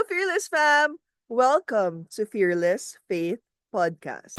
Fearless fam! Welcome to Fearless Faith Podcast.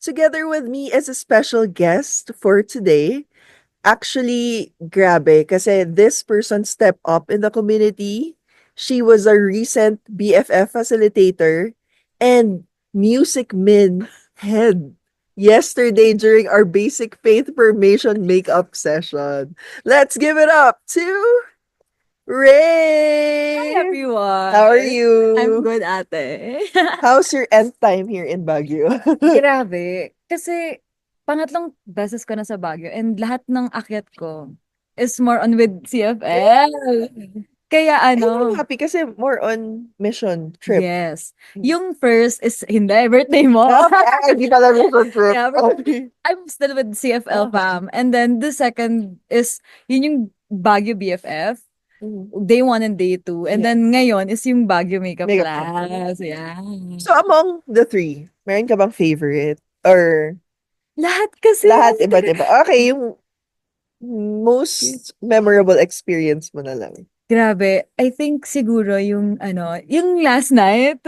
Together with me as a special guest for today. Actually, grabe, kasi this person stepped up in the community. She was a recent BFF facilitator and music min head yesterday during our basic faith formation makeup session. Let's give it up to Hi Ray! How are everyone! I'm you? good, ate. How's your end time here in Baguio? Grabe. Kasi pangatlong beses ko na sa Baguio and lahat ng akyat ko is more on with CFL. Kaya I'm ano, happy kasi more on mission trip. yes. Yung first is hindi, birthday mo. Okay, hindi pala mission trip. Yeah, Okay. I'm still with CFL Okay. fam. And then the second is yun yung Baguio BFF. Mhm. Day 1 and day 2. And Yeah. then ngayon is yung Baguio Makeup Makeup Class. Yeah. So among the three, meron ka bang favorite? Or Lahat kasi. lahat iba't iba? Okay, yung most memorable experience mo na lang. Grabe. I think siguro yung ano, yung last night,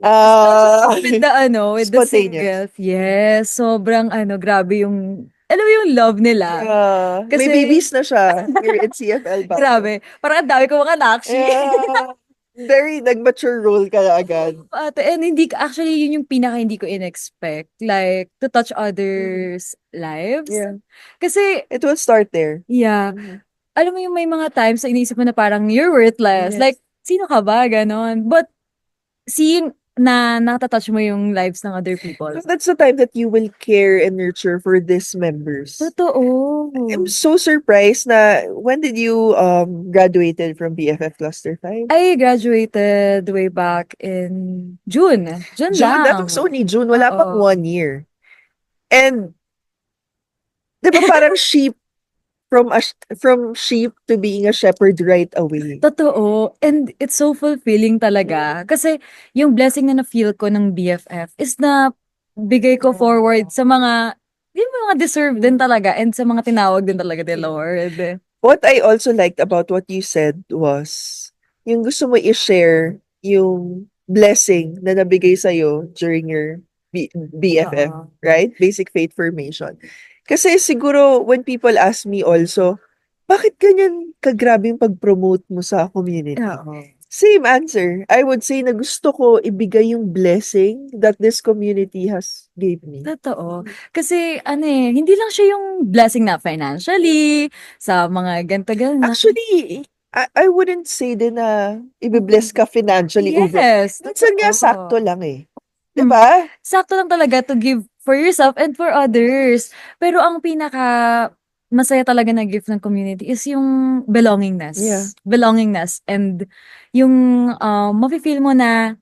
Ah, with the ano, with the spontaneous. singles. Yes, sobrang ano, grabe yung, alam mo yung love nila. Yeah. May Kasi, babies na siya here in CFL Baguio. grabe, parang ang dami ko mga nakshi. Yeah. Very nag-mature role ka na agad. Ate, and hindi, actually, yun yung pinaka hindi ko in-expect. Like, to touch Mhm. others' lives. Yeah. Kasi, It will start there. yeah, Mhm. alam mo yung may mga times na iniisip mo na parang you're worthless. Yes. Like, sino ka ba? Ganon. But, seeing na natatouch mo yung lives ng other people. That's the time that you will care and nurture for these members. I'm Totoo. so surprised na when did you graduated from BFF Cluster 5? I graduated way back in June. June June, that lang. was only June, wala pang Oo. 1 year. And 'di ba parang sheep from sheep to being a shepherd right away. Totoo. And it's so fulfilling talaga. Kasi yung blessing na na-feel ko ng BFF is na bigay ko forward sa mga, yung mga deserve din talaga and sa mga tinawag din talaga ni Lord. What I also liked about what you said was yung gusto mo i-share yung blessing na nabigay sa'yo during your BFF, Oo. right? Basic Faith Formation. Kasi siguro when people ask me also, bakit ganyan kagrabe yung pag-promote mo sa community? Oo. Same answer. I would say na gusto ko ibigay yung blessing that this community has gave me. Totoo. Kasi ano eh, hindi lang siya yung blessing na financially, sa mga ganto ganyan. Actually, I wouldn't say din na ibe-bless ka financially over. Yes, Minsan nga sakto totoo. lang eh. 'Di Hmm. ba? Sakto lang talaga to give for yourself and for others. Pero ang pinaka masaya talaga na gift ng community is yung Yeah. belongingness. Belongingness and yung mafe-feel mo na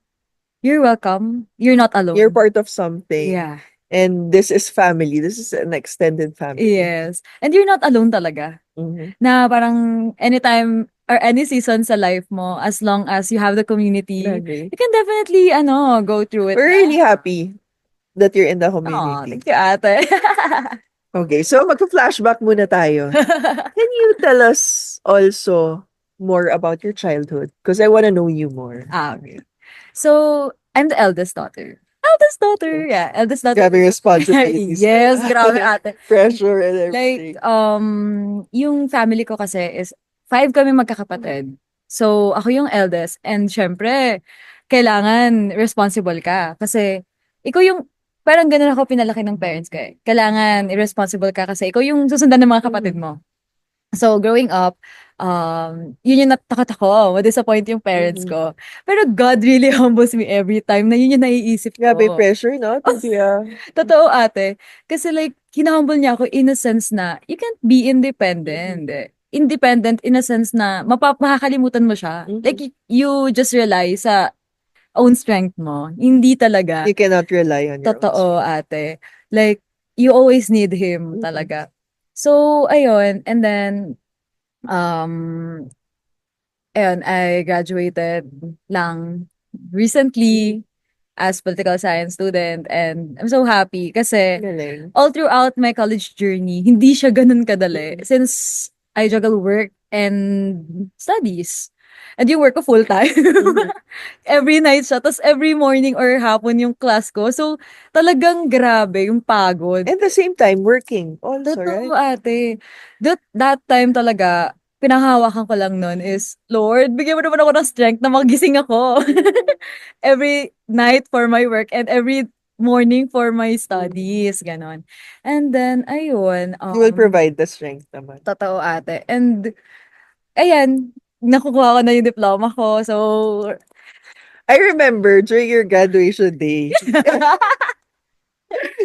you're welcome, you're not You're alone. part of something. Yeah. And this is family. This is an extended family. Yes. And you're not alone talaga. Mhm. Na parang anytime or any season sa life mo, as long as you have the community, Grabe. you can definitely, go through it We're na. really happy that you're in the Oh, community. thank you, ate. Okay, so magfa-flashback muna tayo. Can you tell us also more about your childhood? Because I want to know you more. Okay. So, I'm the eldest daughter. Eldest daughter, yeah. Eldest daughter. Grabe responsibilities. Yes, grabe, ate. Pressure and Like, everything. yung family ko kasi is 5 kami magkakapatid. So, ako yung eldest. And syempre, kailangan responsible ka. Kasi, ikaw yung, parang ganun ako pinalaki ng parents ko eh. Kailangan irresponsible ka kasi ikaw yung susundan ng mga kapatid mo. So, growing up, yun yung natakot ako, ma-disappoint yung parents Mhm. ko. Pero God really humbles me every time na yun yung naiisip Grabe ko. pressure, no? To be a Totoo, ate. Kasi like, hinahumble niya ako in a sense na you can't be independent. Independent in a sense na makakalimutan mo siya. Like, Mhm. you just rely sa own strength mo. Hindi talaga. You cannot rely on your own Totoo, strength. ate. Like, you always need him Mhm. talaga. So, ayun. And then, um, ayun, I graduated lang recently. as political science student, and I'm so happy kasi Galing. all throughout my college journey, hindi siya ganun kadali Mm. since I juggle work and studies. And yung work ko full-time. Mhm. Every night siya. Tapos every morning or hapon yung class ko. So, talagang grabe yung pagod. And the same time, working also, Totoo, right? ate. That time talaga, pinanghahawakan ko lang nun is, Lord, bigyan mo naman ako ng strength na magising ako. Every night for my work and every morning for my studies, ganon. And then, ayun, You will provide the strength naman. totoo ate. And, ayan, nakukuha ko na yung diploma ko. So, I remember during your graduation day,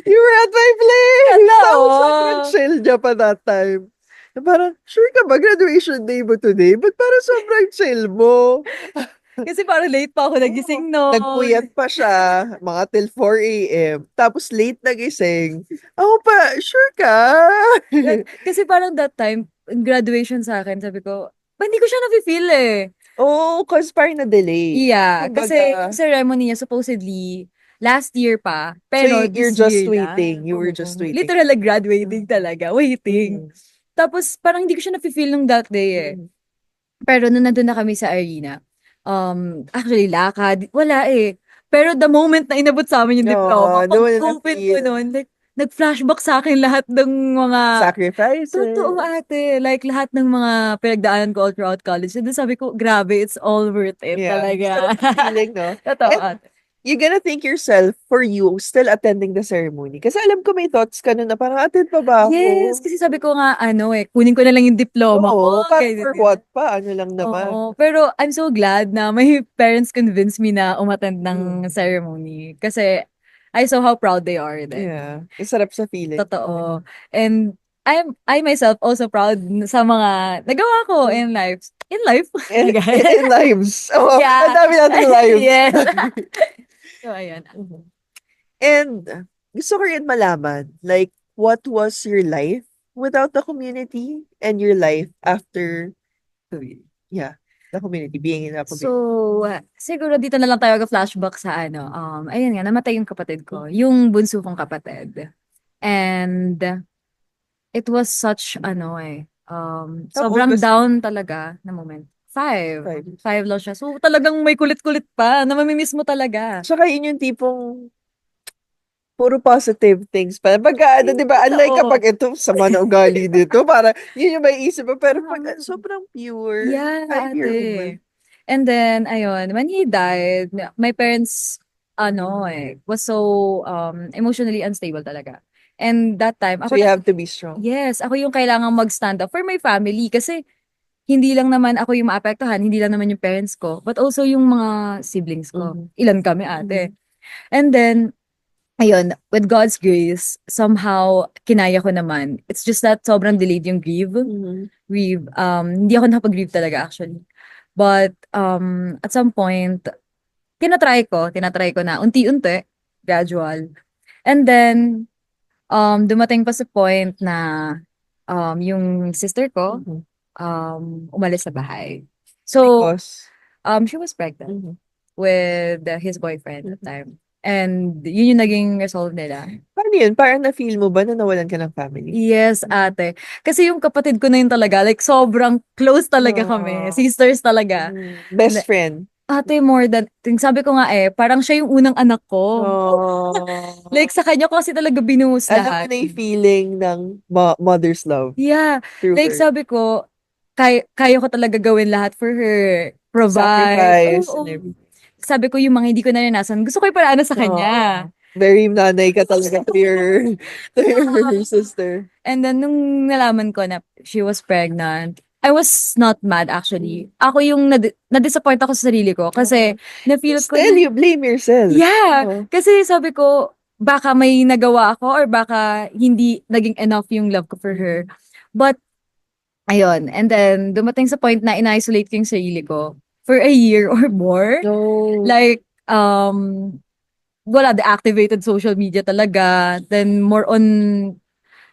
you were at my place! Tapos sobrang totoo. chill niya pa that time. Na parang, sure ka ba graduation day mo today? Ba't parang sobrang chill mo? Kasi parang late pa ako Oo. nagising noon. Nagpuyat pa siya, mga till 4 a.m. Tapos late nagising. Ako pa, sure ka? Kasi parang that time, graduation sa akin, sabi ko, ba hindi ko siya nafe-feel eh. Oo, cause parang na-delay. Yeah, kasi yung Kumbaga, ceremony niya supposedly last year pa, so pero you're this just year lang. waiting. You were just Oo. waiting. Literal like graduating talaga, waiting. Mhm. Tapos parang hindi ko siya nafe-feel nung that day eh. Mhm. Pero nung nandun na kami sa arena, actually lakad, wala eh. Pero the moment na inabot sa amin yung diploma, Oo, doon na pag-open ko feel nun, like, nag-flashback sa akin lahat ng mga totoo sacrifices. ate, like lahat ng mga pinagdaanan ko all throughout college. And then sabi ko, grabe, it's all worth it Yeah, talaga. sarap sa feeling, no? Totoo And ate. you're gonna thank yourself for you still attending the ceremony. Kasi alam ko may thoughts ka nun na parang attend pa ba Yes, ako? kasi sabi ko nga, ano eh, kunin ko na lang yung diploma ko. Oo, parang Ganyan, for ganyan. what pa? Ano lang naman. Oo, pero I'm so glad na my parents convinced me na umattend ng Mm. ceremony. Kasi I saw how proud they are then. Yeah, ang sarap sa feeling. Totoo. And I myself also proud sa mga nagawa ko Mm. in life. In life? In lives. Oo, ang Yeah. dami nating lives. Yes. So, ayun. Mhm. And gusto ko rin malaman, like, what was your life without the community and your life after, yeah, the community, being in the So, community. siguro dito na lang tayo flashback sa ano, ayun nga, namatay yung kapatid ko, yung bunso kong kapatid. And it was such, ano eh, How old sobrang was he? down talaga na moment. Five. 5. Five lang siya. So, talagang may kulit-kulit pa na mamimiss mo talaga. Tsaka yun yung tipong puro positive things pa. Pagka ano, Ay, 'di ba, unlike totoo. kapag ito, sama na ugali nito, parang yun yung maiisip mo. Pero pag sobrang pure, Yeah, 5-year-old. ate. And then, ayun, when he died, my parents, ano eh, was so emotionally unstable talaga. And that time, So ako you na, have to be strong. yes, ako yung kailangang mag-stand up for my family kasi hindi lang naman ako yung maapektuhan, hindi lang naman yung parents ko, but also yung mga siblings ko. Mhm. Ilan kami, Mhm. ate. And then, ayun, with God's grace, somehow, kinaya ko naman. It's just that sobrang delayed yung Mhm. grieve. Hindi ako nakapag-grieve talaga actually. But at some point, tinatry ko na unti-unti, gradual. And then dumating pa sa point na yung sister ko Mhm. umalis sa bahay. So, Because she was pregnant mhm. with his boyfriend at the Mhm. time. And yun yung naging result nila. Paano yun? Parang na-feel mo ba na nawalan ka ng family? Yes, ate. Kasi yung kapatid ko na yun talaga, like sobrang close talaga kami. Ah, Sisters talaga. best friend. Ate, more than, sabi ko nga eh, parang siya yung unang anak ko. Like, Oh, sa kanya ko kasi talaga binuhos alam mo lahat. na yung feeling ng mother's love Yeah. through Like, her. sabi ko, kaya ko talaga gawin lahat for her. Provide. Sacrifice and Oo. everything. Sabi ko, yung mga hindi ko naranasan, gusto ko iparaan sa kanya. Oo. Very nanay ka talaga to your sister. And then, nung nalaman ko na she was pregnant, I was not mad actually. Ako yung na-disappoint ako sa sarili ko kasi na-feel ko Still, na, you blame yourself. yeah, Oo. kasi sabi ko, baka may nagawa ako or baka hindi naging enough yung love ko for her. But, ayun, and then dumating sa point na in-isolate ko yung sarili ko for a year or more. No. Like, wala, deactivated social media talaga. Then, more on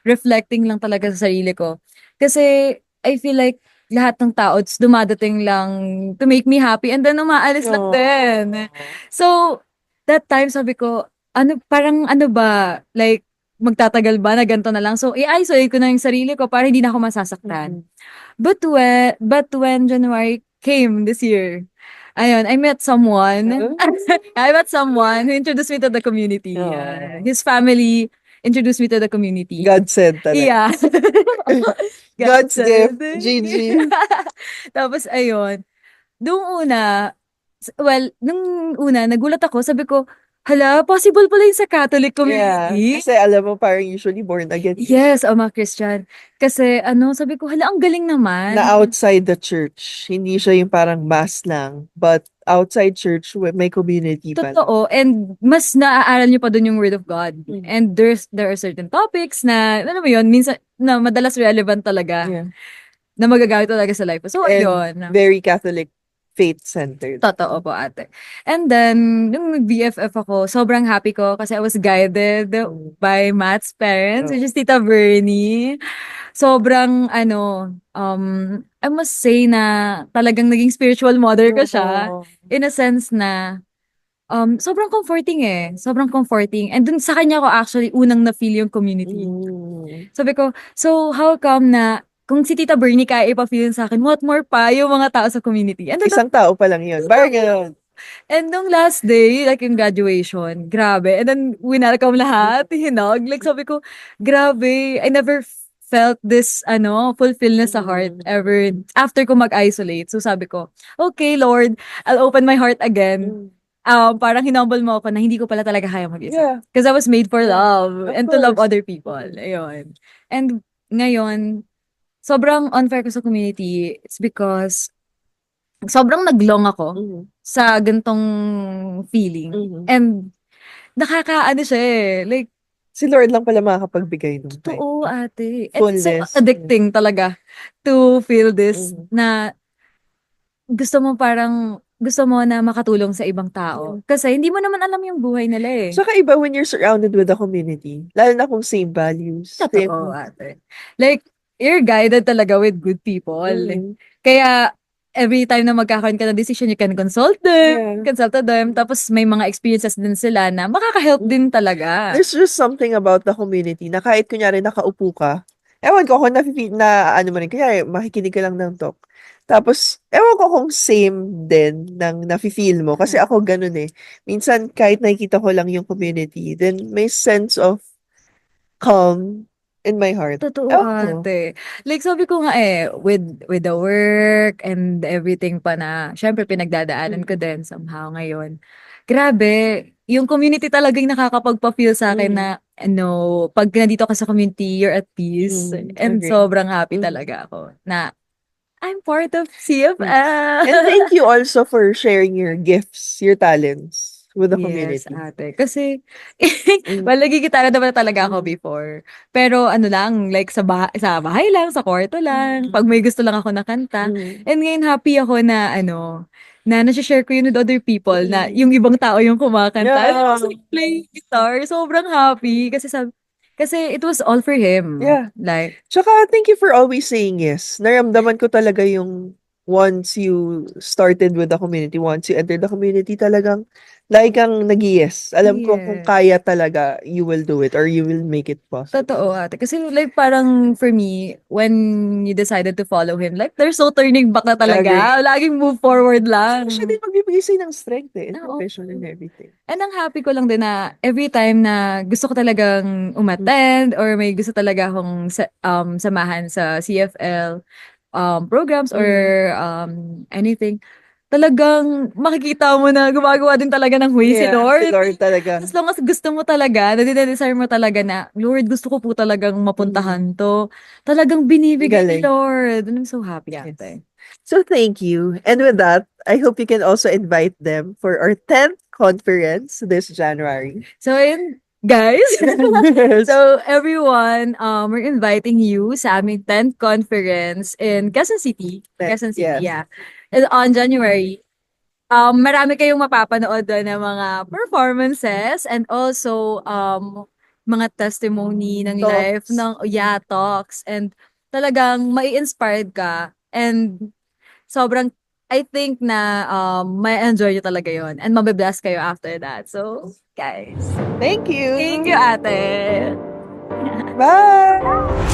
reflecting lang talaga sa sarili ko. Kasi, I feel like, lahat ng tao, it's dumadating lang to make me happy and then umaalis lang No. din. So, that time sabi ko, parang ano ba, like, magtatagal ba na ganito na lang? So, i-isolate ko na yung sarili ko para hindi na ako masasaktan. Mm. But when January came this year, ayun, I met someone. Oh. I met someone who introduced me to the community. Oh. His family introduced me to the community. God said talaga. Yeah. God God's said. gift, Gigi. Tapos, ayun. Nung una, nung una, nagulat ako, sabi ko, hala, possible pala yun sa Catholic Yeah. community. Kasi alam mo, parang usually born again. Yes, mga Christian. Kasi, sabi ko, hala, ang galing naman. Na outside the church. Hindi siya yung parang mass lang. But outside church, may community pala. Totoo. And mas naaaral nyo pa dun yung Word of God. Mm. And there are certain topics na, alam mo yun, minsan, na madalas relevant talaga. Yeah. Na magagamit talaga sa life. So, And ayun. very Catholic faith-centered. Totoo po, ate. And then, nung nag-BFF ako, sobrang happy ko kasi I was guided by Matt's parents, which is Tita Bernie. Sobrang, I must say na talagang naging spiritual mother ko siya. Oo. In a sense na, sobrang comforting eh. Sobrang comforting. And dun sa kanya ko actually unang na-feel yung community. Mm. Sabi ko, so how come na kung si Tita Bernie kaya ipa-feel sa akin, what more pa yung mga tao sa community? And Isang tao pa lang yun. Parang gano'n. And nung last day, like yung graduation, grabe. And then, winelcome lahat, hinog. Like, sabi ko, grabe, I never felt this, fulfillness sa heart ever after ko mag-isolate. So, sabi ko, okay, Lord, I'll open my heart again. Parang hinumble mo ako na hindi ko pala talaga kaya mag-isa. Yeah. Because I was made for love Of and to love course. other people. Ayun. And ngayon, sobrang unfair ko sa community. It's because sobrang naglong ako Mhm. sa gantong feeling. Mhm. And nakakaano siya eh. Like, Si Lord lang pala makakapagbigay nun. totoo ate. And so Fullness. addicting talaga to feel this Mhm. na gusto mo na makatulong sa ibang tao. Kasi hindi mo naman alam yung buhay nila eh. Saka iba when you're surrounded with a community. Lalo na kung same values. Totoo ate. Like, you're guided talaga with good people. Mhm. Kaya, every time na magkakaroon ka ng decision, you can consult them, Yeah. consult them, tapos may mga experiences din sila na makaka-help din talaga. There's just something about the community na kahit kunyari nakaupo ka, ewan ko kung ano mo rin, kunyari makikinig ka lang ng talk. Tapos, ewan ko kung same din ng nafe-feel mo. Kasi ako ganun eh. Minsan, kahit nakikita ko lang yung community, then may sense of calm in my heart. Totoo Ewan ko. ate. Like sabi ko nga eh, with the work and everything pa na, syempre pinagdadaanan ko din somehow ngayon. Grabe, yung community talagang nakakapagpa-feel sa akin na, pag nandito ka sa community, you're at peace. And Agree. sobrang happy talaga ako na I'm part of CFL. And thank you also for sharing your gifts, your talents with the Yes, community. ate. Kasi, well, nagigitara naman talaga ako before. Pero ano lang, like sa bahay lang, sa kwarto lang, pag may gusto lang ako na kanta. And ngayon happy ako na na nasi-share ko yun with other people na yung ibang tao yung kumakanta. Yeah. So, play guitar, sobrang happy kasi it was all for him. Yeah. Like, Tsaka, thank you for always saying yes. Naramdaman ko talaga yung once you started with the community, once you entered the community, talagang like kang nag-yes. Alam ko kung yes. kaya talaga, you will do it or you will make it possible. Totoo ate. Kasi like parang for me, when you decided to follow him, like there's no turning back na talaga. Laging move forward lang. Siya din magbibigay sa'yo ng strength eh, and Oo. motivation and everything. And ang happy ko lang din na every time na gusto ko talagang umattend or may gusto talaga akong samahan sa CFL programs or anything, talagang makikita mo na gumagawa din talaga ng way si Yeah, Lord. si Lord talaga. As long as gusto mo talaga, nadidesire mo talaga na, Lord, gusto ko po talagang mapuntahan to. Talagang binibigay ni Galing. Lord. And I'm so happy Yes. ate. So thank you. And with that, I hope you can also invite them for our 10th conference this January. So, ayun, guys. So, everyone, we're inviting you sa aming 10th conference in Quezon City. Quezon City, Yes. yeah. And on January. Marami kayong mapapanood doon ng mga performances and also mga testimony ng life Talks. talks and talagang mai-inspired ka and sobrang I think na may enjoy nyo talaga yon and mabibless kayo after that. So, guys, Thank you. thank you, ate. Bye.